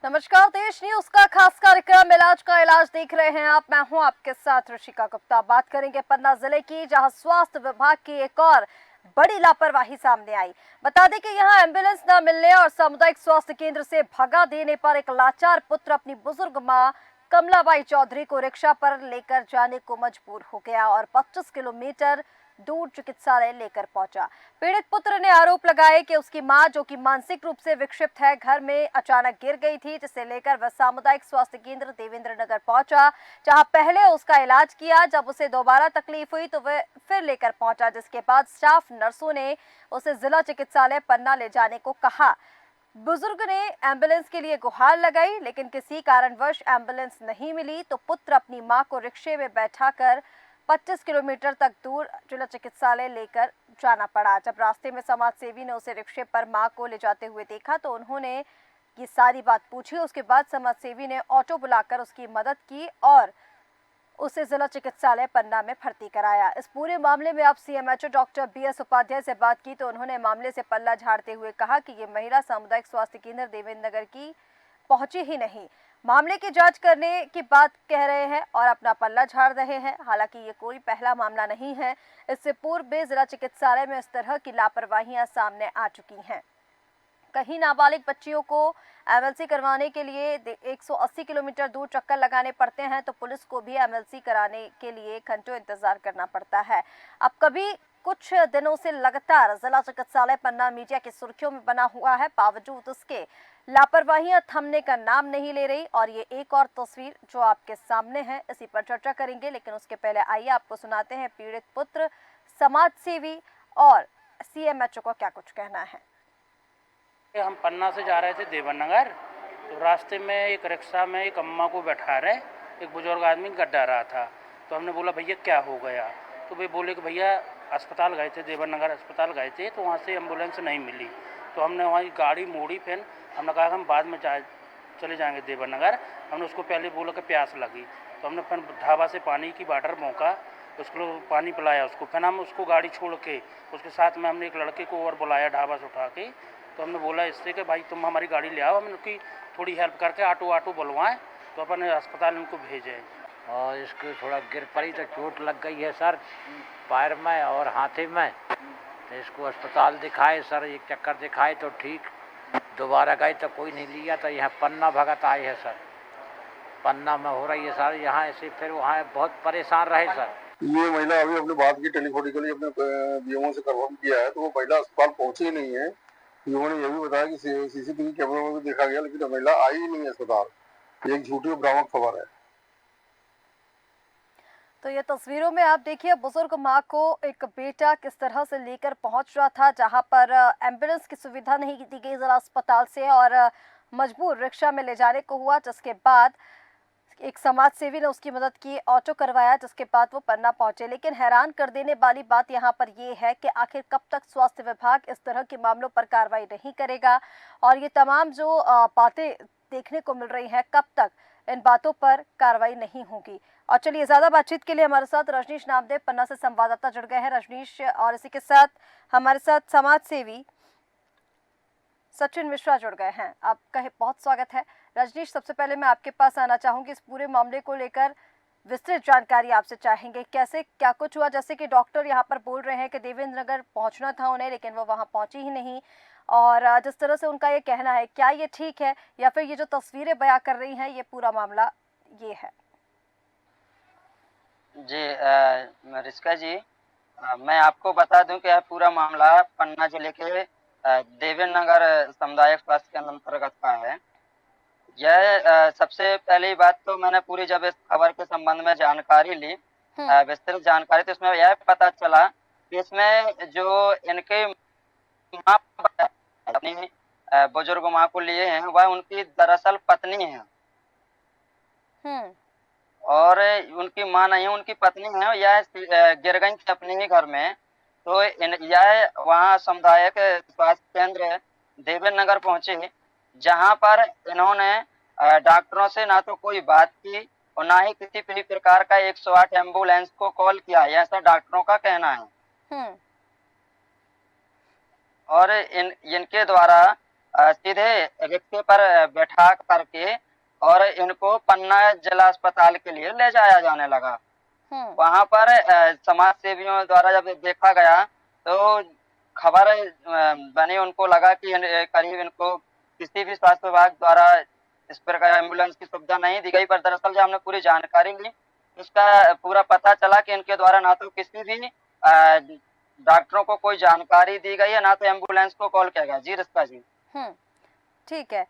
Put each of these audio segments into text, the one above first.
नमस्कार, देश न्यूज का खास कार्यक्रम इलाज का इलाज देख रहे हैं आप। मैं हूं आपके साथ ऋषिका गुप्ता। बात करेंगे पन्ना जिले की, जहां स्वास्थ्य विभाग की एक और बड़ी लापरवाही सामने आई। बता दें कि यहां एम्बुलेंस न मिलने और सामुदायिक स्वास्थ्य केंद्र से भगा देने पर एक लाचार पुत्र अपनी बुजुर्ग मां कमलाबाई चौधरी को रिक्शा पर लेकर जाने को मजबूर हो गया और 25 किलोमीटर दूर चिकित्सालय लेकर पहुंचा। पीड़ित पुत्र ने आरोप लगाए कि उसकी मां, जो कि मानसिक रूप से विक्षिप्त है, घर में अचानक गिर गई थी, जिसे लेकर वह सामुदायिक स्वास्थ्य केंद्र देवेंद्र नगर पहुंचा, जहां पहले उसका इलाज किया। जब उसे दोबारा तकलीफ हुई तो वह फिर लेकर पहुंचा, जिसके बाद स्टाफ नर्सों ने उसे जिला चिकित्सालय पन्ना ले जाने को कहा। बुजुर्ग ने एम्बुलेंस के लिए गुहार लगाई, लेकिन किसी कारणवश एम्बुलेंस नहीं मिली तो पुत्र अपनी मां को रिक्शे में बैठाकर 25 किलोमीटर तक दूर जिला चिकित्सालय लेकर जाना पड़ा। जब रास्ते में समाज सेवी ने उसे रिक्शे पर मां को ले जाते हुए देखा तो उन्होंने ये सारी बात पूछी। उसके बाद समाज सेवी ने ऑटो बुलाकर उसकी मदद की और उसे जिला चिकित्सालय पन्ना में भर्ती कराया। इस पूरे मामले में अब सीएमएचओ डॉक्टर बीएस उपाध्याय से बात की तो उन्होंने मामले से पल्ला झाड़ते हुए कहा कि ये महिला सामुदायिक स्वास्थ्य केंद्र देवेंद्र नगर की पहुंची ही नहीं, मामले की जांच करने की बात कह रहे हैं और अपना पल्ला झाड़ रहे हैं। हालांकि ये कोई पहला मामला नहीं है, इससे पूर्व भी जिला चिकित्सालय में इस तरह की लापरवाहियां सामने आ चुकी हैं। कहीं नाबालिग बच्चियों को एमएलसी करवाने के लिए 180 किलोमीटर दूर चक्कर लगाने पड़ते हैं, तो पुलिस को भी एमएलसी कराने के लिए घंटों इंतजार करना पड़ता है। अब कभी कुछ दिनों से लगातार जिला चिकित्सालय पन्ना मीडिया की सुर्खियों में बना हुआ है, बावजूद उसके लापरवाहियां थमने का नाम नहीं ले रही। और ये एक और तस्वीर जो आपके सामने है, इसी पर चर्चा करेंगे, लेकिन उसके पहले आइए आपको सुनाते हैं पीड़ित पुत्र, समाज सेवी और सीएमएचओ को क्या कुछ कहना है। हम पन्ना से जा रहे थे देवेंद्र नगर, तो रास्ते में एक रिक्शा में एक अम्मा को बैठा रहे, एक बुजुर्ग आदमी गड्ढा रहा था। तो हमने बोला भैया क्या हो गया, तो वे बोले कि भैया अस्पताल गए थे, देवेंद्र नगर अस्पताल गए थे, तो वहाँ से एम्बुलेंस नहीं मिली। तो हमने वहाँ गाड़ी मोड़ी, फिर हमने कहा कि हम बाद में चले जाएंगे देवेंद्र नगर। हमने उसको पहले बोला कि प्यास लगी, तो हमने फिर ढाबा से पानी की बाटर मौका, उसको पानी पिलाया उसको। फिर हम उसको गाड़ी छोड़ के उसके साथ में हमने एक लड़के को और बुलाया ढाबा से उठा के। तो हमने बोला इससे कि भाई तुम हमारी गाड़ी ले आओ, हमने उनकी थोड़ी हेल्प करके ऑटो बुलवाएं तो अपन अस्पताल उनको भेजें। और इसको थोड़ा गिर पड़ी तो चोट लग गई है सर, पैर में और हाथे में। तो इसको अस्पताल दिखाए सर, एक चक्कर दिखाए तो ठीक, दोबारा गए तो कोई नहीं लिया, तो यहाँ पन्ना भगत आए है सर, पन्ना में हो रही है सर यहाँ ऐसे। फिर वहाँ बहुत परेशान रहे सर। ये महिला अभी अपने बात की टेलीफोनिकली अपने बीएमओ से कंफर्म किया है, तो वो महिला अस्पताल पहुंची नहीं है। बीएमओ ने यह भी बताया कि सीसीटीवी कैमरे में भी देखा गया, लेकिन महिला आई ही नहीं अस्पताल। ये एक झूठी और भ्रामक खबर है। तो ये तस्वीरों में आप देखिए, बुजुर्ग मां को एक बेटा किस तरह से लेकर पहुंच रहा था, जहां पर एम्बुलेंस की सुविधा नहीं दी गई जिला अस्पताल से और मजबूर रिक्शा में ले जाने को हुआ, जिसके बाद एक समाज सेवी ने उसकी मदद की, ऑटो करवाया, जिसके बाद वो पन्ना पहुंचे। लेकिन हैरान कर देने वाली बात यहाँ पर ये है कि आखिर कब तक स्वास्थ्य विभाग इस तरह के मामलों पर कार्रवाई नहीं करेगा और ये तमाम जो बातें देखने को मिल रही हैं, कब तक इन बातों पर कार्रवाई नहीं होगी। और चलिए, ज्यादा बातचीत के लिए हमारे साथ रजनीश नामदेव पन्ना से संवाददाता जुड़ गए हैं। रजनीश, और इसी के साथ हमारे साथ समाज सेवी सचिन मिश्रा जुड़ गए हैं। आपका बहुत स्वागत है। रजनीश, सबसे पहले मैं आपके पास आना चाहूंगी, इस पूरे मामले को लेकर विस्तृत जानकारी आपसे चाहेंगे। कैसे क्या कुछ हुआ, जैसे कि डॉक्टर यहाँ पर बोल रहे हैं कि देवेंद्र नगर पहुंचना था उन्हें, लेकिन वो वहां पहुंची ही नहीं, और जिस तरह से उनका ये कहना है, क्या ये ठीक है या फिर ये जो तस्वीरें बयां कर रही हैं, ये पूरा मामला ये है? जी रिस्का जी, मैं आपको बता दूं कि यह पूरा मामला पन्ना जिले के देवेंद्र नगर सामुदायिक स्वास्थ्य केंद्र अंतर्गत का है। यह सबसे पहली बात तो मैंने पूरी जब इस खबर के संबंध में जानकारी ली, विस्तृत जानकारी, तो इसमें यह पता चला कि इसमें जो इनके माँ अपनी बुजुर्ग माँ को लिए हैं, वह उनकी दरअसल पत्नी है और उनकी माँ नहीं है, उनकी पत्नी है। यह गिर गई थी अपने ही घर में। तो यह वहाँ सामुदायिक स्वास्थ्य केंद्र देवेंद्र नगर पहुंचे, जहां पर इन्होंने डॉक्टरों से ना तो कोई बात की और ना ही किसी भी प्रकार का 108 एम्बुलेंस को कॉल किया, ऐसा डॉक्टरों का कहना है। और इनके द्वारा सीधे रिक्शे पर बैठा करके और इनको पन्ना जिला अस्पताल के लिए ले जाया जाने लगा। वहां पर समाज सेवियों द्वारा जब देखा गया तो खबर बनी, उनको लगा कि करीब इनको किसी भी स्वास्थ्य विभाग द्वारा इस प्रकार एम्बुलेंस की सुविधा नहीं दी गई, पर दरअसल जब हमने पूरी जानकारी ली उसका पूरा पता चला कि इनके द्वारा ना तो किसी भी डॉक्टरों को कोई जानकारी दी गई है, ना तो एम्बुलेंस को कॉल किया गया। जी रिस्का जी। ठीक है।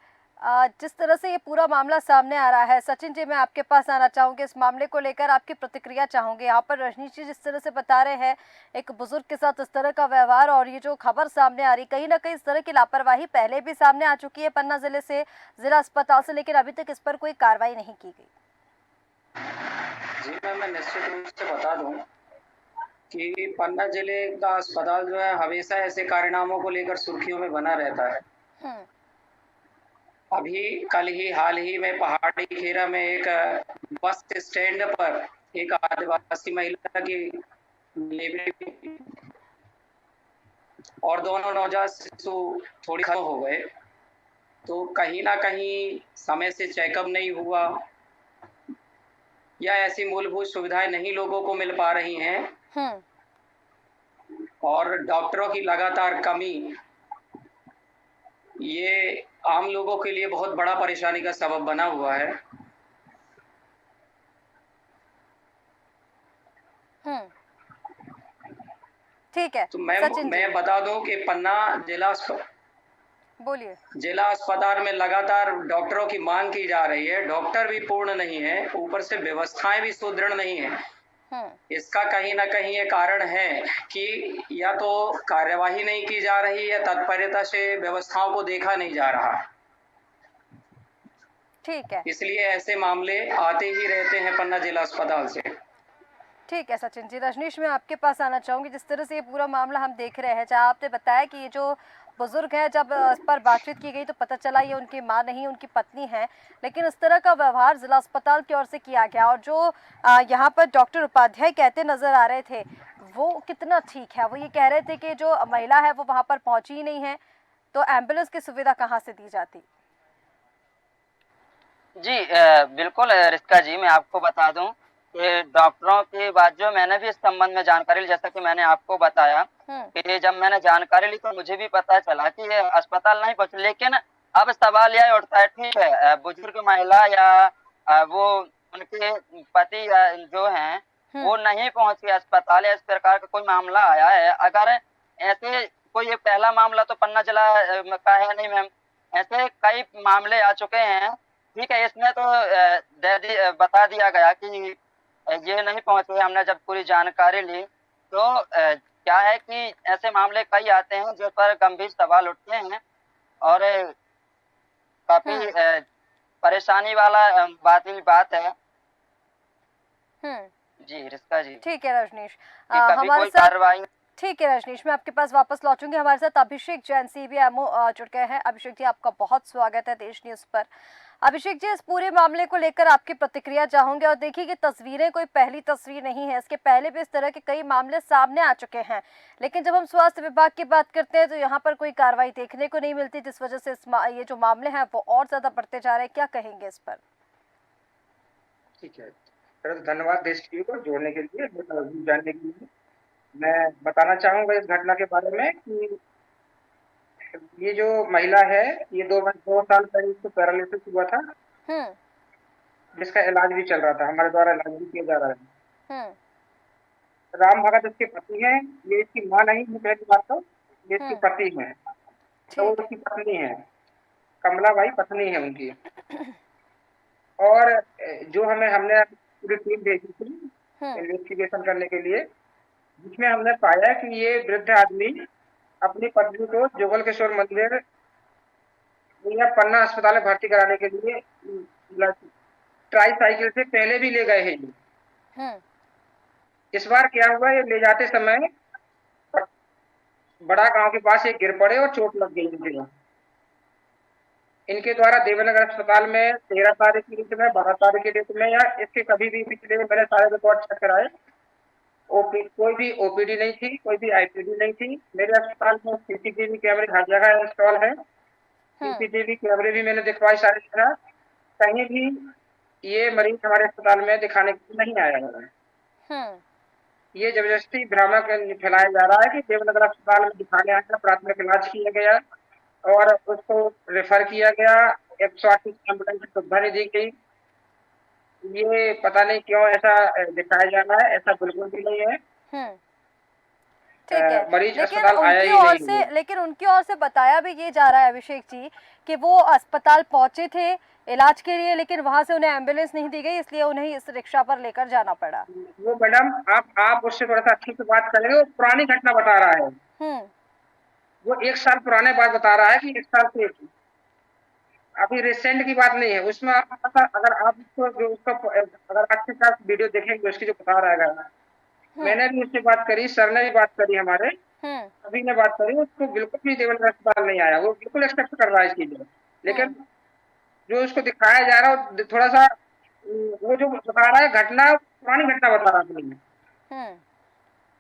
जिस तरह से ये पूरा मामला सामने आ रहा है, सचिन जी मैं आपके पास आना चाहूँगी, इस मामले को लेकर आपकी प्रतिक्रिया चाहूँगी। यहाँ पर रजनीश जी जिस तरह से बता रहे हैं एक बुजुर्ग के साथ इस तरह का व्यवहार, और ये जो खबर सामने आ रही कहीं ना कहीं इस तरह की लापरवाही पहले भी सामने आ चुकी है पन्ना जिले से, जिला अस्पताल से, लेकिन अभी तक इस पर कोई कार्रवाई नहीं की गई। जी मैं निश्चित रूप से बता दूं कि पन्ना जिले का अस्पताल जो है हमेशा ऐसे कारनामों को लेकर सुर्खियों में बना रहता है। अभी हाल ही में पहाड़ी खेरा में एक बस स्टैंड पर एक आदिवासी महिला की डिलीवरी और दोनों नवजात शिशु थोड़ी खत्म हो गए, तो कहीं ना कहीं समय से चेकअप नहीं हुआ या ऐसी मूलभूत सुविधाएं नहीं लोगों को मिल पा रही हैं और डॉक्टरों की लगातार कमी, ये आम लोगों के लिए बहुत बड़ा परेशानी का सबब बना हुआ है। ठीक है। तो मैं बता दूं कि पन्ना बोलिए। जिला अस्पताल में लगातार डॉक्टरों की मांग की जा रही है, डॉक्टर भी पूर्ण नहीं है, ऊपर से व्यवस्थाएं भी सुदृढ़ नहीं है। इसका कहीं ना कहीं ये कारण है कि या तो कार्यवाही नहीं की जा रही है, तत्परता से व्यवस्थाओं को देखा नहीं जा रहा। ठीक है, इसलिए ऐसे मामले आते ही रहते हैं पन्ना जिला अस्पताल से। ठीक है सचिन जी। रजनीश मैं आपके पास आना चाहूँगी, जिस तरह से ये पूरा मामला हम देख रहे हैं, जहाँ आपने बताया कि ये जो बुजुर्ग है, जब इस पर बातचीत की गई तो पता चला ये उनकी मां नहीं उनकी पत्नी है, लेकिन इस तरह का व्यवहार जिला अस्पताल की ओर से किया गया। और जो यहाँ पर डॉक्टर उपाध्याय कहते नजर आ रहे थे वो कितना ठीक है। वो ये कह रहे थे कि जो महिला है वो वहाँ पर पहुंची ही नहीं है, तो एम्बुलेंस की सुविधा कहाँ से दी जाती। जी बिल्कुल रिस्का जी, मैं आपको बता दूं कि डॉक्टरों की बात जो मैंने भी इस संबंध में जानकारी ली, जैसा कि मैंने आपको बताया कि जब मैंने जानकारी ली तो मुझे भी पता चला कि ये अस्पताल नहीं पहुंचे। लेकिन अब सवाल यह उठता है, ठीक है बुजुर्ग महिला या वो उनके पति जो हैं वो नहीं पहुंचे अस्पताल या इस प्रकार का कोई मामला आया है। अगर ऐसे कोई ये पहला मामला तो पन्ना जिला का है नहीं मैम, ऐसे कई मामले आ चुके हैं। ठीक है, इसमें तो बता दिया गया कि ये नहीं पहुंचे। हमने जब पूरी जानकारी ली तो क्या है कि ऐसे मामले कई आते हैं जिस पर गंभीर सवाल उठते हैं और काफी परेशानी वाला बात है। जी रिस्का जी। ठीक है रजनीश, हमारे साथ कार्रवाई। ठीक है रजनीश, मैं आपके पास वापस लौटूंगी। हमारे साथ अभिषेक जैन CBMO जुड़ गए हैं। अभिषेक जी आपका बहुत स्वागत है देश न्यूज पर। अभिषेक जी, इस पूरे मामले को लेकर आपकी प्रतिक्रिया चाहूंगे। और देखिए कि तस्वीरें कोई पहली तस्वीर नहीं है, इसके पहले भी इस तरह के कई मामले सामने आ चुके हैं, लेकिन जब हम स्वास्थ्य विभाग की बात करते हैं तो यहाँ पर कोई कार्रवाई देखने को नहीं मिलती, जिस वजह से ये जो मामले हैं वो और ज्यादा बढ़ते जा रहे हैं। क्या कहेंगे इस पर? ठीक है, धन्यवाद देश टीवी को जोड़ने के लिए, जानने के लिए। मैं बताना चाहूंगा इस घटना के बारे में कि ये जो महिला है ये 2 साल पहले इसको पैरालिसिस हुआ था, जिसका इलाज भी चल रहा था, हमारे द्वारा इलाज भी किया जा रहा है। राम भगत इसके पति हैं, ये इसकी माँ नहीं है। पहली बात तो ये इसकी पति है, तो वो उसकी पत्नी है, कमला बाई पत्नी है उनकी। और जो हमने पूरी टीम भेजी थी इन्वेस्टिगेशन करने के लिए, जिसमें हमने पाया कि ये वृद्ध आदमी अपनी पत्नी को जुगल किशोर मंदिर या पन्ना अस्पताल में भर्ती कराने के लिए ट्राईसाइकिल से पहले भी ले गए हैं। इस बार क्या हुआ, ये ले जाते समय बड़ा गांव के पास ये गिर पड़े और चोट लग गई। इनके द्वारा देवनगर अस्पताल में 13 तारीख की डेट में, 12 तारीख की डेट में या इसके कभी भी पिछले मैंने सारे रिकॉर्ड चेक कराए, कोई भी OPD नहीं थी, कोई भी IPD नहीं थी। मेरे अस्पताल में CCTV कैमरे हर जगह इंस्टॉल है सीसीटीवी कैमरे भी मैंने दिखवाए सारे जगह, कहीं भी ये मरीज हमारे अस्पताल में दिखाने के लिए नहीं आया है। ये जबरदस्ती भ्रामक फैलाया जा रहा है कि देवनगर अस्पताल में दिखाने आया, प्राथमिक इलाज किया गया और उसको रेफर किया गया, 108 एम्बुलेंस की सुविधा नहीं दी गई। ये पता नहीं क्यों ऐसा दिखाया जा रहा है, ऐसा बिल्कुल भी नहीं है। ठीक है, मरीज लेकिन अस्पताल आया उनकी ही ओर नहीं से है। लेकिन उनकी ओर से बताया भी ये जा रहा है अभिषेक जी कि वो अस्पताल पहुंचे थे इलाज के लिए, लेकिन वहां से उन्हें एम्बुलेंस नहीं दी गई, इसलिए उन्हें इस रिक्शा पर लेकर जाना पड़ा। वो मैडम आप उससे थोड़ा सा अच्छे से बात करेंगे, वो पुरानी घटना बता रहा है। वो 1 साल पुराने बात बता रहा है कि 1 साल से अभी रिसेंट की बात नहीं है। उसमें अगर आप उसको जो उसका अगर अच्छे से वीडियो देखेंगे उसकी जो बता रहा है, मैंने भी उससे बात करी, सर ने भी बात करी, हमारे सभी ने बात करी, उसको बिल्कुल भी देवेंद्र अस्पताल नहीं आया, वो बिल्कुल एक्सेप्ट कर रहा है इस चीज। लेकिन जो उसको दिखाया जा रहा है थोड़ा सा वो जो बता रहा है घटना पुरानी घटना बता रहा है।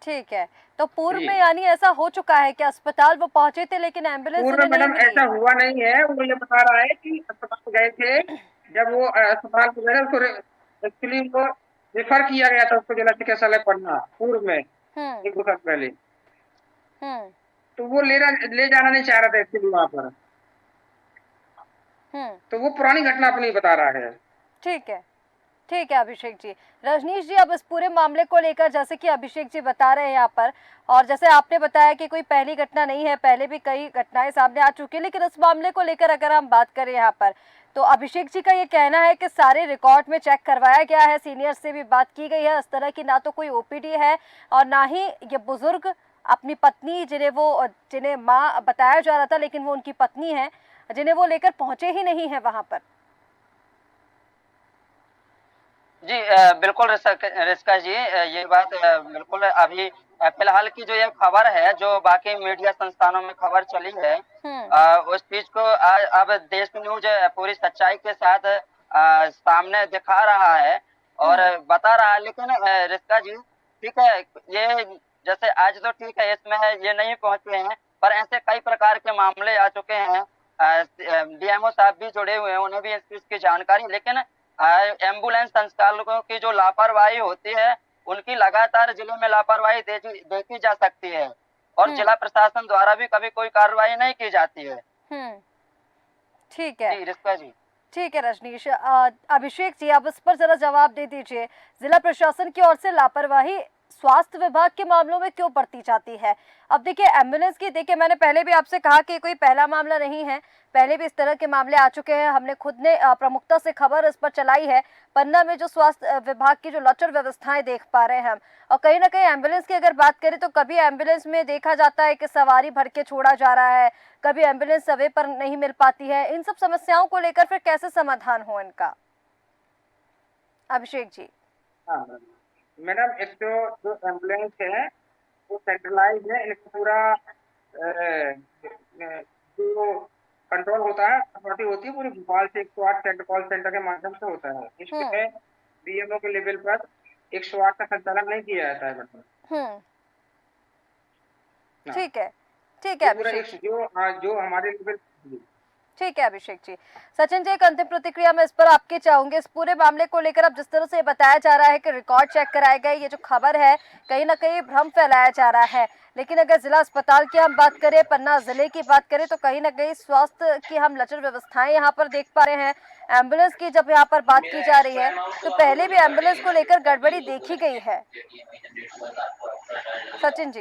ठीक है, तो पूर्व में यानी ऐसा हो चुका है कि अस्पताल वो पहुंचे थे लेकिन एम्बुलेंस पूर्व में मैडम ऐसा हुआ नहीं है। वो ये बता रहा है कि अस्पताल गए थे, जब वो अस्पताल को गए उसको एक्चुअली वो रेफर किया गया था उसको जिला चिकित्सालय पटना पूर्व में 1-2 साल पहले। तो वो ले जाना नहीं चाह रहा था एक्चुअली वहां पर। तो वो पुरानी घटना अपनी बता रहा है। ठीक है अभिषेक जी। रजनीश जी, अब इस पूरे मामले को लेकर जैसे कि अभिषेक जी बता रहे हैं यहाँ पर, और जैसे आपने बताया कि कोई पहली घटना नहीं है, पहले भी कई घटनाएं सामने आ चुकी है, लेकिन इस मामले को लेकर अगर हम बात करें यहाँ पर, तो अभिषेक जी का ये कहना है कि सारे रिकॉर्ड में चेक करवाया गया है, सीनियर से भी बात की गई है, इस तरह की ना तो कोई ओपीडी है और ना ही ये बुजुर्ग अपनी पत्नी जिन्हें माँ बताया जा रहा था, लेकिन वो उनकी पत्नी है, जिन्हें वो लेकर पहुंचे ही नहीं है वहां पर। जी बिल्कुल रिस्का जी, ये बात बिल्कुल अभी फिलहाल की जो ये खबर है, जो बाकी मीडिया संस्थानों में खबर चली है, उस चीज को अब देश न्यूज पूरी सच्चाई के साथ सामने दिखा रहा है और बता रहा है। लेकिन रिस्का जी, ठीक है, ये जैसे आज तो ठीक है, इसमें ये नहीं पहुंचे हैं, पर ऐसे कई प्रकार के मामले आ चुके हैं। डीएमओ साहब भी जुड़े हुए हैं, उन्हें भी इस चीज की जानकारी, लेकिन एम्बुलेंस संचालकों की जो लापरवाही होती है, उनकी लगातार जिले में लापरवाही देखी जा सकती है और जिला प्रशासन द्वारा भी कभी कोई कार्रवाई नहीं की जाती है। ठीक है रिस्का जी। ठीक है रजनीश। अभिषेक जी, अब इस पर जरा जवाब दे दीजिए, जिला प्रशासन की ओर से लापरवाही स्वास्थ्य विभाग के मामलों में क्यों बढ़ती जाती है? अब देखिए एम्बुलेंस की, देखिए मैंने पहले भी आपसे कहा कि कोई पहला मामला नहीं है, पहले भी इस तरह के मामले आ चुके हैं, हमने खुद ने प्रमुखता से खबर इस पर चलाई है। पन्ना में जो स्वास्थ्य विभाग की जो लचर व्यवस्थाएं देख पा रहे हैं हम, और कहीं ना कहीं एम्बुलेंस की अगर बात करें तो कभी एम्बुलेंस में देखा जाता है कि सवारी भर के छोड़ा जा रहा है, कभी एम्बुलेंस समय पर नहीं मिल पाती है। इन सब समस्याओं को लेकर फिर कैसे समाधान हो इनका, अभिषेक जी? मैडम, एक तो जो एम्बुलेंस है वो सेंट्रलाइज है, इनका पूरा जो कंट्रोल होता है, अथॉरिटी होती है पूरी भोपाल से 108 सेंटर कॉल सेंटर के माध्यम से होता है। इसमें बीएमओ के लेवल पर 108 का संचालन नहीं किया जाता है मैडम। ठीक है अभिषेक, जो हमारे लेवल। ठीक है अभिषेक जी। सचिन जी, एक अंतिम प्रतिक्रिया मैं इस पर आपके चाहूंगे, इस पूरे मामले को लेकर अब जिस तरह से बताया जा रहा है कि रिकॉर्ड चेक कराए गए, ये जो खबर है कहीं ना कहीं भ्रम फैलाया जा रहा है, लेकिन अगर जिला अस्पताल की हम बात करें, पन्ना जिले की बात करें, तो कहीं ना कहीं स्वास्थ्य की हम लचर व्यवस्थाएं यहाँ पर देख पा रहे हैं। एम्बुलेंस की जब यहाँ पर बात की जा रही है तो पहले भी एम्बुलेंस को लेकर गड़बड़ी देखी गई है। सचिन जी,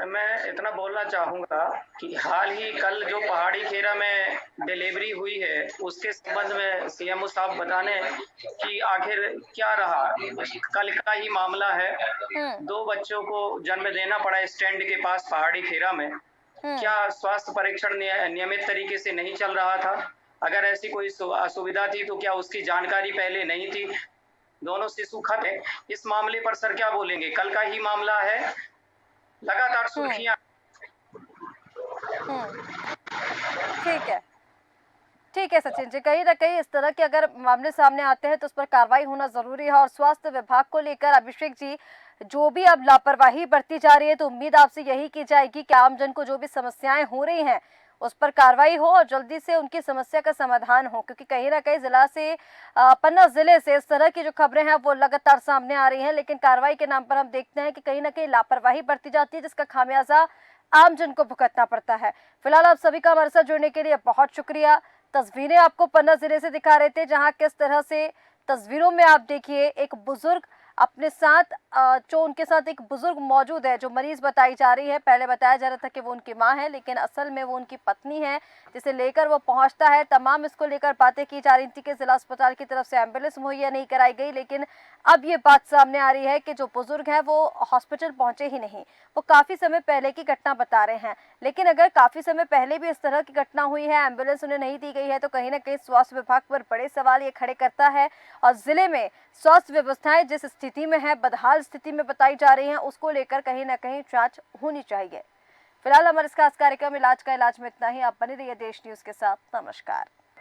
मैं इतना बोलना चाहूंगा कि हाल ही कल जो पहाड़ी खेरा में डिलीवरी हुई है, उसके संबंध में सीएमओ साहब बताने कि आखिर क्या रहा। कल का ही मामला है, 2 बच्चों को जन्म देना पड़ा स्टैंड के पास पहाड़ी खेरा में। क्या स्वास्थ्य परीक्षण नियमित तरीके से नहीं चल रहा था? अगर ऐसी कोई असुविधा थी तो क्या उसकी जानकारी पहले नहीं थी? दोनों शिशु खत है। इस मामले पर सर क्या बोलेंगे? कल का ही मामला है, लगातार सुर्खियां। ठीक है सचिन जी, कहीं ना कहीं इस तरह के अगर मामले सामने आते हैं तो उस पर कार्रवाई होना जरूरी है। और स्वास्थ्य विभाग को लेकर अभिषेक जी, जो भी अब लापरवाही बढ़ती जा रही है, तो उम्मीद आपसे यही की जाएगी कि आमजन को जो भी समस्याएं हो रही हैं उस पर कार्रवाई हो और जल्दी से उनकी समस्या का समाधान हो, क्योंकि कहीं ना कहीं जिला से पन्ना जिले से इस तरह की जो खबरें हैं वो लगातार सामने आ रही हैं, लेकिन कार्रवाई के नाम पर हम देखते हैं कि कहीं ना कहीं लापरवाही बरती जाती है, जिसका खामियाजा आम जन को भुगतना पड़ता है। फिलहाल आप सभी का हमारे साथ जुड़ने के लिए बहुत शुक्रिया। तस्वीरें आपको पन्ना जिले से दिखा रहे थे, जहां किस तरह से तस्वीरों में आप देखिए एक बुजुर्ग अपने साथ जो उनके साथ एक बुजुर्ग मौजूद है, जो मरीज बताई जा रही है। पहले बताया जा रहा था कि वो उनकी मां है, लेकिन असल में वो उनकी पत्नी है, जिसे लेकर वो पहुंचता है। तमाम इसको लेकर बातें की जा रही थी कि जिला अस्पताल की तरफ से एम्बुलेंस मुहैया नहीं कराई गई, लेकिन अब ये बात सामने आ रही है कि जो बुजुर्ग है वो हॉस्पिटल पहुंचे ही नहीं। वो काफी समय पहले की घटना बता रहे हैं, लेकिन अगर काफी समय पहले भी इस तरह की घटना हुई है, एम्बुलेंस उन्हें नहीं दी गई है, तो कहीं ना कहीं स्वास्थ्य विभाग पर बड़े सवाल ये खड़े करता है। और जिले में स्वास्थ्य व्यवस्थाएं जिस स्थिति में है, बदहाल स्थिति में बताई जा रही हैं, उसको लेकर कहीं ना कहीं जांच होनी चाहिए। फिलहाल हमारे इस खास कार्यक्रम इलाज का इलाज में इतना ही। आप बने रहिए देश न्यूज के साथ। नमस्कार।